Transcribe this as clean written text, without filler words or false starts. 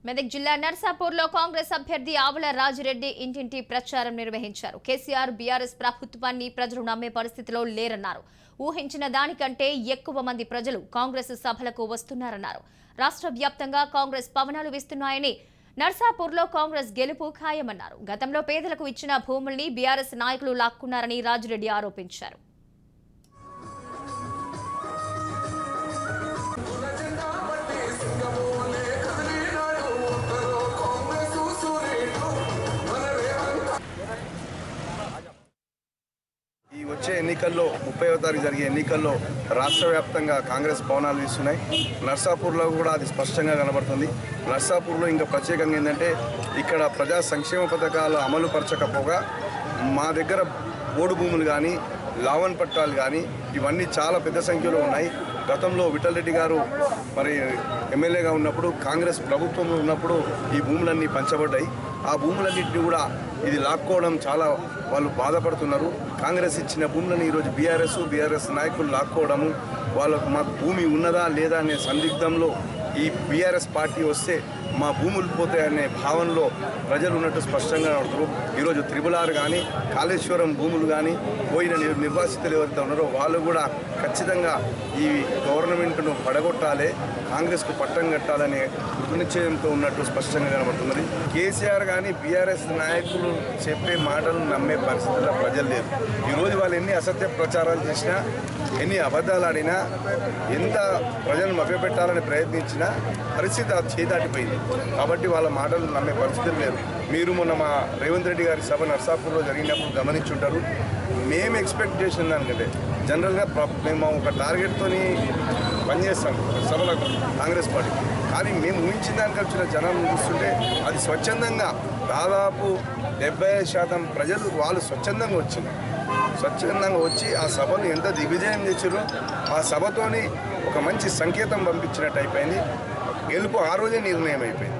మెదక్ జిల్లా నర్సాపూర్లో కాంగ్రెస్ అభ్యర్థి ఆవుల రాజిరెడ్డి ఇంటింటి ప్రచారం నిర్వహించారు. కేసీఆర్ బీఆర్ఎస్ ప్రభుత్వాన్ని ప్రజలు నమ్మే పరిస్థితిలో లేరన్నారు. ఊహించిన దానికంటే ఎక్కువ మంది ప్రజలు కాంగ్రెస్ సభలకు వస్తున్నారన్నారు. రాష్ట్ర వ్యాప్తంగా కాంగ్రెస్ పవనాలు వీస్తున్నాయని, నర్సాపూర్లో కాంగ్రెస్ గెలుపు ఖాయమన్నారు. గతంలో పేదలకు ఇచ్చిన భూముల్ని బీఆర్ఎస్ నాయకులు లాక్కున్నారని రాజిరెడ్డి ఆరోపించారు. ఈ వచ్చే ఎన్నికల్లో 30వ తారీఖు జరిగే ఎన్నికల్లో రాష్ట్ర వ్యాప్తంగా కాంగ్రెస్ పవనాలు వీస్తున్నాయి. నర్సాపూర్లో కూడా అది స్పష్టంగా కనబడుతుంది. నర్సాపూర్లో ఇంకా ప్రత్యేకంగా ఏంటంటే ఇక్కడ ప్రజా సంక్షేమ పథకాలు అమలు పరచకపోగా మా దగ్గర ఓడు భూములు కానీ లావన్ పట్టాలు కానీ ఇవన్నీ చాలా పెద్ద సంఖ్యలో ఉన్నాయి. గతంలో విఠల్ రెడ్డి గారు మరి ఎమ్మెల్యేగా ఉన్నప్పుడు కాంగ్రెస్ ప్రభుత్వంలో ఉన్నప్పుడు ఈ భూములన్నీ పంచబడ్డాయి. ఆ భూములన్నింటినీ కూడా ఇది లాక్కోవడం చాలా వాళ్ళు బాధపడుతున్నారు. కాంగ్రెస్ ఇచ్చిన భూములను ఈరోజు బీఆర్ఎస్ నాయకులు లాక్కోవడము, వాళ్ళకు మాకు భూమి ఉన్నదా లేదా అనే సందిగ్ధంలో ఈ బీఆర్ఎస్ పార్టీ వస్తే మా భూములు పోతాయనే భావనలో ప్రజలు ఉన్నట్టు స్పష్టంగా నడుతున్నారు. ఈరోజు త్రిబుల్-ఆర్ కానీ కాళేశ్వరం భూములు కానీ పోయిన నిర్వాసితులు ఎవరైతే ఉన్నారో వాళ్ళు కూడా ఖచ్చితంగా ఈ గవర్నమెంట్ను పడగొట్టాలి, కాంగ్రెస్కు పట్టం కట్టాలనే నిశ్చయంతో ఉన్నట్టు స్పష్టంగా కనబడుతున్నది. కేసీఆర్ కానీ బీఆర్ఎస్ నాయకులు చెప్పే మాటలు నమ్మే పరిస్థితుల్లో ప్రజలు లేరు. ఈరోజు వాళ్ళు ఎన్ని అసత్య ప్రచారాలు చేసినా, ఎన్ని అబద్ధాలు ఆడినా, ఎంత ప్రజలను మభ్యపెట్టాలని ప్రయత్నించినా పరిస్థితి చేదాటిపోయింది. కాబట్టి వాళ్ళ మాటలు నమ్మే పరిస్థితులు లేరు. మీరు మొన్న మా రేవంత్ రెడ్డి గారి సభ నర్సాపూర్లో జరిగినప్పుడు గమనించుంటారు. మేము ఎక్స్పెక్ట్ చేసిన దానికంటే జనరల్గా మేము ఒక టార్గెట్తో పనిచేస్తాం సభలకు కాంగ్రెస్ పార్టీ, కానీ మేము ఊహించిన దానికి వచ్చిన జనాలను చూస్తుంటే అది స్వచ్ఛందంగా దాదాపు 75% ప్రజలు వాళ్ళు స్వచ్ఛందంగా వచ్చి ఆ సభను ఎంత దిగ్విజయం చేసారో ఆ సభతోని ఒక మంచి సంకేతం పంపించినట్టు అయిపోయింది. గెలుపు ఆ రోజే నిర్ణయం అయిపోయింది.